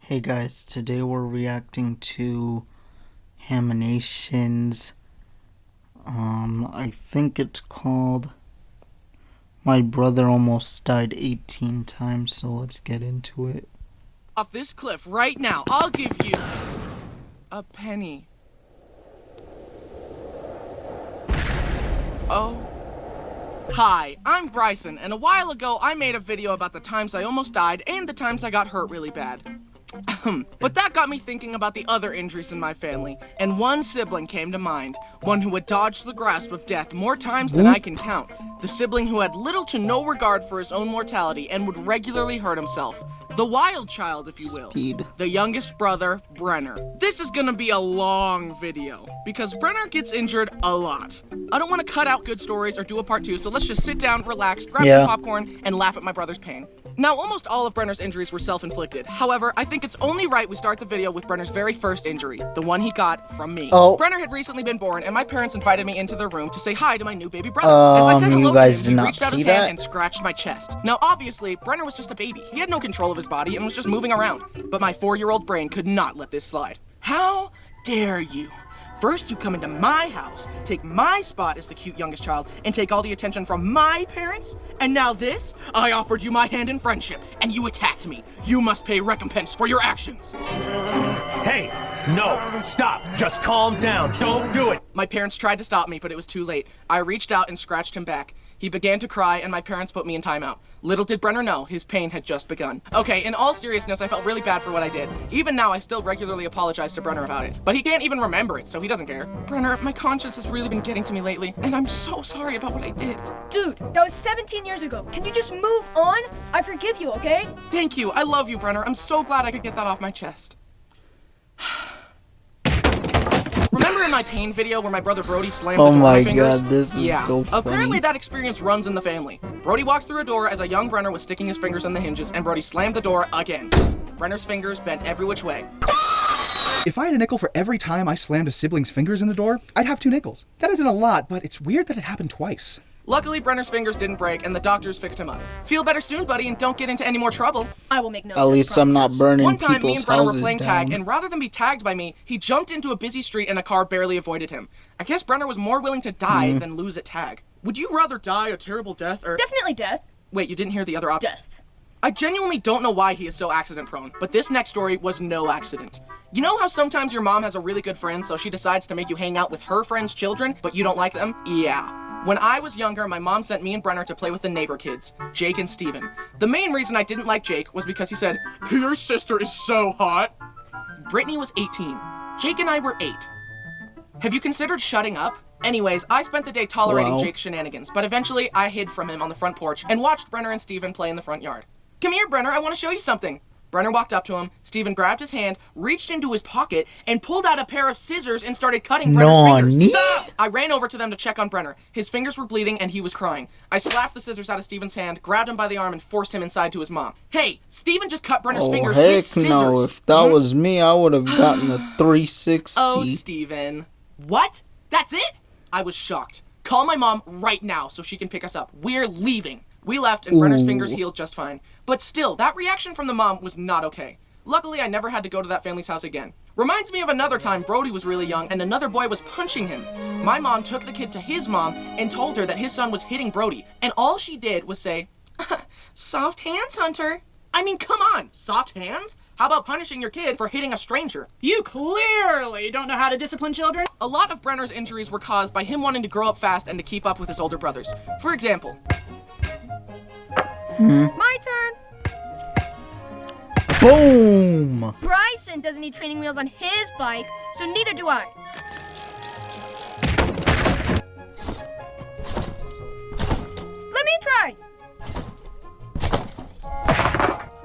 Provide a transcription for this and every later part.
Hey guys, today we're reacting to hamminations. I think it's called My Brother Almost Died 18 Times, so let's get into it. Off this cliff right now, I'll give you a penny. Oh. Hi, I'm Bryson, and a while ago I made a video about the times I almost died and the times I got hurt really bad. But that got me thinking about the other injuries in my family, and one sibling came to mind, one who had dodged the grasp of death more times than I can count, the sibling who had little to no regard for his own mortality and would regularly hurt himself. The wild child, if you will. The youngest brother, Brenner. This is gonna be a long video, because Brenner gets injured a lot. I don't want to cut out good stories or do a part 2, so let's just sit down, relax, grab some popcorn, and laugh at my brother's pain. Now, almost all of Brenner's injuries were self-inflicted. However, I think it's only right we start the video with Brenner's very first injury, the one he got from me. Brenner had recently been born, and my parents invited me into their room to say hi to my new baby brother. As I said hello to him, he reached out his hand and scratched my chest. Now, obviously, Brenner was just a baby. He had no control of his body and was just moving around. But my 4-year-old brain could not let this slide. How dare you? First, you come into my house, take my spot as the cute youngest child, and take all the attention from my parents? And now this? I offered you my hand in friendship, and you attacked me. You must pay recompense for your actions. Hey, no, stop, just calm down, don't do it. My parents tried to stop me, but it was too late. I reached out and scratched him back. He began to cry, and my parents put me in timeout. Little did Brenner know, his pain had just begun. Okay, in all seriousness, I felt really bad for what I did. Even now, I still regularly apologize to Brenner about it. But he can't even remember it, so he doesn't care. Brenner, my conscience has really been getting to me lately, and I'm so sorry about what I did. Dude, that was 17 years ago. Can you just move on? I forgive you, okay? Thank you. I love you, Brenner. I'm so glad I could get that off my chest. Remember in my pain video where my brother Brody slammed the door on my fingers? Oh my god, this is so funny. Apparently that experience runs in the family. Brody walked through a door as a young Brenner was sticking his fingers on the hinges, and Brody slammed the door again. Brenner's fingers bent every which way. If I had a nickel for every time I slammed a sibling's fingers in the door, I'd have 2 nickels. That isn't a lot, but it's weird that it happened twice. Luckily, Brenner's fingers didn't break, and the doctors fixed him up. Feel better soon, buddy, and don't get into any more trouble. I will make no At least I'm not burning One time, me people's and Brenner were houses playing down. tag, and rather than be tagged by me, he jumped into a busy street and a car barely avoided him. I guess Brenner was more willing to die than lose at tag. Would you rather die a terrible death or... Definitely death. Wait, you didn't hear the other option? Death. I genuinely don't know why he is so accident-prone, but this next story was no accident. You know how sometimes your mom has a really good friend, so she decides to make you hang out with her friends' children, but you don't like them? Yeah. When I was younger, my mom sent me and Brenner to play with the neighbor kids, Jake and Steven. The main reason I didn't like Jake was because he said, "Your sister is so hot." Brittany was 18. Jake and I were 8. Have you considered shutting up? Anyways, I spent the day tolerating Jake's shenanigans, but eventually I hid from him on the front porch and watched Brenner and Steven play in the front yard. "Come here, Brenner, I want to show you something." Brenner walked up to him, Steven grabbed his hand, reached into his pocket, and pulled out a pair of scissors and started cutting Brenner's fingers. Stop! I ran over to them to check on Brenner. His fingers were bleeding and he was crying. I slapped the scissors out of Steven's hand, grabbed him by the arm, and forced him inside to his mom. Hey, Steven just cut Brenner's fingers with scissors. No, if that was me, I would have gotten a 360. Oh, Steven. What? That's it? I was shocked. Call my mom right now so she can pick us up. We're leaving. We left, and Brenner's fingers healed just fine. But still, that reaction from the mom was not okay. Luckily, I never had to go to that family's house again. Reminds me of another time Brody was really young and another boy was punching him. My mom took the kid to his mom and told her that his son was hitting Brody. And all she did was say, "Soft hands, Hunter." I mean, come on, soft hands? How about punishing your kid for hitting a stranger? You clearly don't know how to discipline children. A lot of Brenner's injuries were caused by him wanting to grow up fast and to keep up with his older brothers. For example... My turn. Boom! Bryson doesn't need training wheels on his bike, so neither do I. Let me try.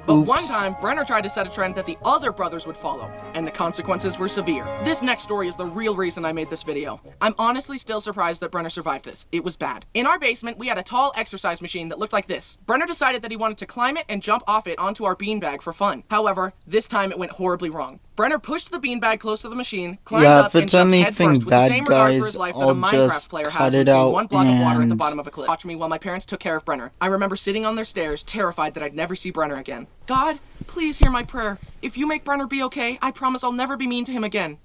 But one time, Brenner tried to set a trend that the other brothers would follow, and the consequences were severe. This next story is the real reason I made this video. I'm honestly still surprised that Brenner survived this. It was bad. In our basement, we had a tall exercise machine that looked like this. Brenner decided that he wanted to climb it and jump off it onto our beanbag for fun. However, this time it went horribly wrong. Brenner pushed the beanbag close to the machine, climbed Yeah, up, if and it's jumped anything headfirst with the same bad, regard for guys, his life that I'll a Minecraft just player cut has it when seeing out one block of water at the and- bottom of a cliff. Watch me while my parents took care of Brenner. I remember sitting on their stairs, terrified that I'd never see Brenner again. God, please hear my prayer. If you make Brenner be okay, I promise I'll never be mean to him again.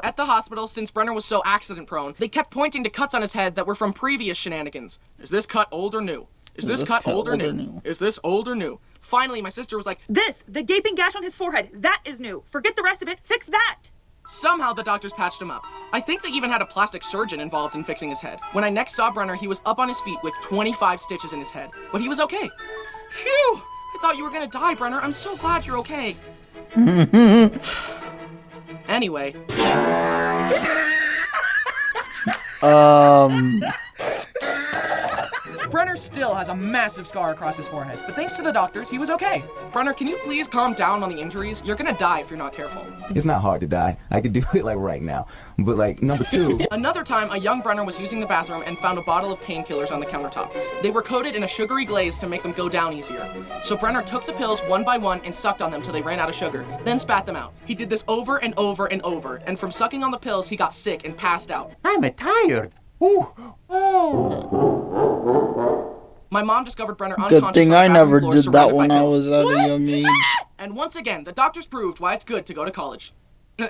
At the hospital, since Brenner was so accident-prone, they kept pointing to cuts on his head that were from previous shenanigans. Is this cut old or new? Is this cut old or new? Is this old or new? Finally, my sister was like, The gaping gash on his forehead, that is new. Forget the rest of it, fix that. somehow the doctors patched him up. I think they even had a plastic surgeon involved in fixing his head. When I next saw Brenner, he was up on his feet with 25 stitches in his head. But he was okay. Phew! I thought you were gonna die, Brenner. I'm so glad you're okay. Anyway. Brenner still has a massive scar across his forehead, but thanks to the doctors, he was okay. Brenner, can you please calm down on the injuries? You're gonna die if you're not careful. It's not hard to die. I could do it like right now. But like number 2. Another time, a young Brenner was using the bathroom and found a bottle of painkillers on the countertop. They were coated in a sugary glaze to make them go down easier. So Brenner took the pills one by one and sucked on them till they ran out of sugar, then spat them out. He did this over and over and over, and from sucking on the pills, he got sick and passed out. I'm tired. Ooh. My mom discovered Brenner unconscious Good thing on I the never bathroom floor, did that surrounded when by I pills. was at a young age. And once again, the doctors proved why it's good to go to college.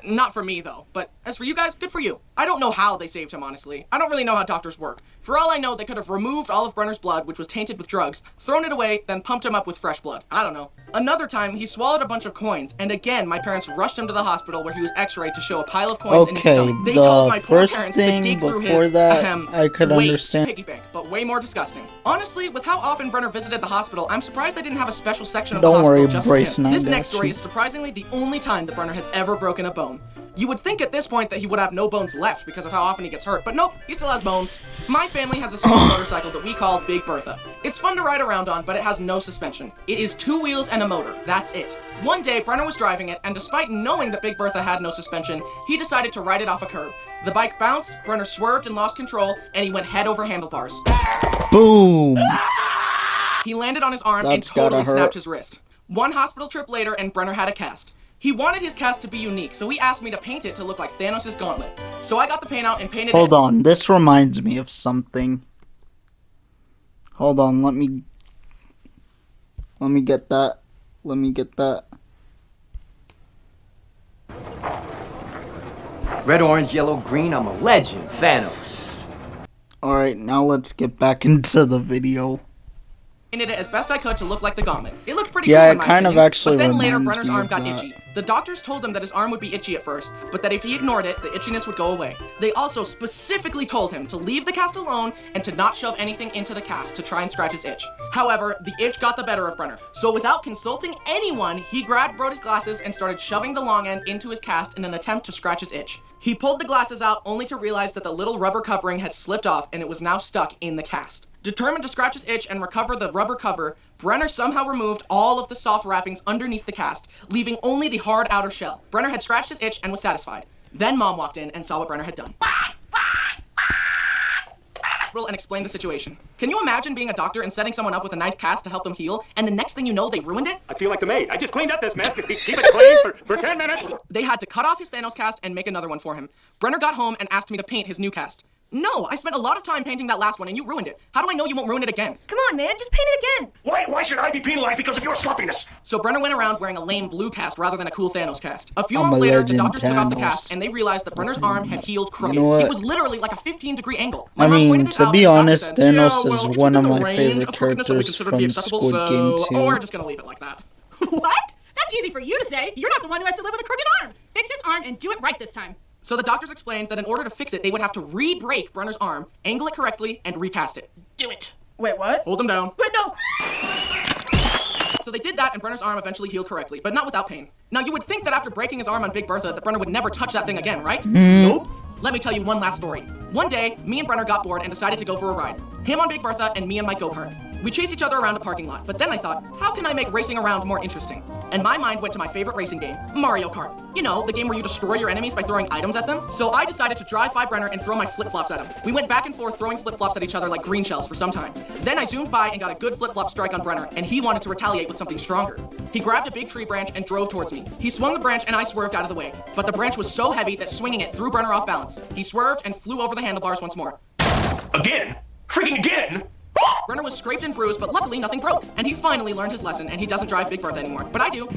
Not for me, though. But as for you guys, good for you. I don't know how they saved him, honestly. I don't really know how doctors work. For all I know, they could have removed all of Brenner's blood, which was tainted with drugs, thrown it away, then pumped him up with fresh blood. I don't know. Another time, he swallowed a bunch of coins, and again, my parents rushed him to the hospital where he was x-rayed to show a pile of coins in his Okay, stomach. They told my the poor first parents to thing dig through before his, that, I could waste understand. piggy bank, but way more disgusting. Honestly, with how often Brenner visited the hospital, I'm surprised they didn't have a special section of the Don't hospital worry, just Bryson, for him. I This got next story you. is surprisingly the only time that Brenner has ever broken a bone. You would think at this point that he would have no bones left because of how often he gets hurt, but nope, he still has bones. My family has a small motorcycle that we call Big Bertha. It's fun to ride around on, but it has no suspension. It is 2 wheels and a motor, that's it. One day, Brenner was driving it, and despite knowing that Big Bertha had no suspension, he decided to ride it off a curb. The bike bounced, Brenner swerved and lost control, and he went head over handlebars. Boom! He landed on his arm and That's gotta totally hurt. snapped his wrist. One hospital trip later, and Brenner had a cast. He wanted his cast to be unique, so he asked me to paint it to look like Thanos' gauntlet. So I got the paint out and painted Hold it. on, this reminds me of something. Hold on, let me get that. Let me get that. Red, orange, yellow, green, I'm a legend. Thanos. Alright, now let's get back into the video. Painted it as best I could to look like the gauntlet. It looked pretty Yeah, cool it in my kind of opinion, actually but then later reminds Brenner's me arm of got that. itchy. The doctors told him that his arm would be itchy at first, but that if he ignored it, the itchiness would go away. They also specifically told him to leave the cast alone and to not shove anything into the cast to try and scratch his itch. However, the itch got the better of Brenner, so without consulting anyone, he grabbed Brody's glasses and started shoving the long end into his cast in an attempt to scratch his itch. He pulled the glasses out only to realize that the little rubber covering had slipped off and it was now stuck in the cast. Determined to scratch his itch and recover the rubber cover, Brenner somehow removed all of the soft wrappings underneath the cast, leaving only the hard outer shell. Brenner had scratched his itch and was satisfied. Then Mom walked in and saw what Brenner had done. And explained the situation. Can you imagine being a doctor and setting someone up with a nice cast to help them heal, and the next thing you know, they ruined it? I feel like the maid. I just cleaned up this mess. Keep it clean for 10 minutes. They had to cut off his Thanos cast and make another one for him. Brenner got home and asked me to paint his new cast. No, I spent a lot of time painting that last one and you ruined it. How do I know you won't ruin it again? Come on, man, just paint it again. Why should I be penalized because of your sloppiness? So Brenner went around wearing a lame blue cast rather than a cool Thanos cast. A few I'm months a later, the legend, doctors took off the Thanos. cast and they realized that Brenner's arm had healed crooked. know what? It was literally like a 15-degree angle. I My mom mean, pointed this to out be and the doctor honest, said, Thanos "Yeah, is well, it's one of within the my range favorite of crookedness that we characters consider to be from acceptable, Squid Game so 2. we're just gonna leave it like that." What? That's easy for you to say. You're not the one who has to live with a crooked arm. Fix his arm and do it right this time. So the doctors explained that in order to fix it, they would have to re-break Brenner's arm, angle it correctly, and recast it. Do it. Wait, what? Hold him down. Wait, no. So they did that, and Brenner's arm eventually healed correctly, but not without pain. Now, you would think that after breaking his arm on Big Bertha, that Brenner would never touch that thing again, right? Nope. Let me tell you one last story. One day, me and Brenner got bored and decided to go for a ride. Him on Big Bertha and me on my go-kart. We chased each other around a parking lot, but then I thought, how can I make racing around more interesting? and my mind went to my favorite racing game, Mario Kart. You know, the game where you destroy your enemies by throwing items at them. So I decided to drive by Brenner and throw my flip-flops at him. We went back and forth throwing flip-flops at each other like green shells for some time. Then I zoomed by and got a good flip-flop strike on Brenner, and he wanted to retaliate with something stronger. He grabbed a big tree branch and drove towards me. He swung the branch and I swerved out of the way, but the branch was so heavy that swinging it threw Brenner off balance. He swerved and flew over the handlebars once more. Again? Freaking again? Brenner was scraped and bruised, but luckily nothing broke. And he finally learned his lesson, and he doesn't drive Big Bertha anymore. But I do.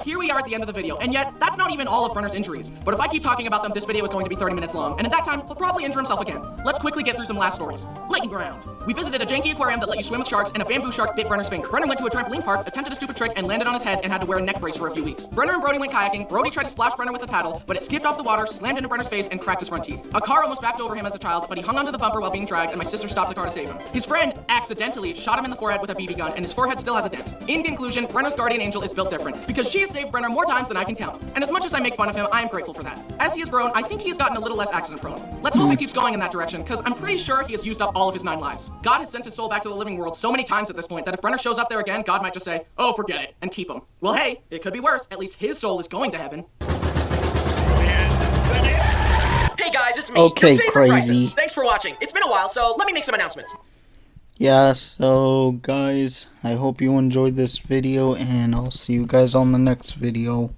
Here we are at the end of the video, and yet that's not even all of Brenner's injuries. But if I keep talking about them, this video is going to be 30 minutes long, and at that time, he'll probably injure himself again. Let's quickly get through some last stories. Lightning round. We visited a janky aquarium that let you swim with sharks, and a bamboo shark bit Brenner's finger. Brenner went to a trampoline park, attempted a stupid trick, and landed on his head and had to wear a neck brace for a few weeks. Brenner and Brody went kayaking. Brody tried to splash Brenner with a paddle, but it skipped off the water, slammed into Brenner's face, and cracked his front teeth. A car almost backed over him as a child, but he hung onto the bumper while being dragged, and my sister stopped the car to save him. His friend accidentally shot him in the forehead with a BB gun, and his forehead still has a dent. In conclusion, Brenner's guardian angel is built different, because she has saved Brenner more times than I can count. And as much as I make fun of him, I am grateful for that. As he has grown, I think he has gotten a little less accident prone. Let's hope he keeps going in that direction, because I'm pretty sure he has used up all of his 9 lives. God has sent his soul back to the living world so many times at this point that if Brenner shows up there again, God might just say, oh, forget it, and keep him. Well, hey, it could be worse. At least his soul is going to heaven. Hey guys, it's me, Okay, your favorite crazy. Bryson. Thanks for watching. It's been a while, so let me make some announcements. Yeah, so guys, I hope you enjoyed this video, and I'll see you guys on the next video.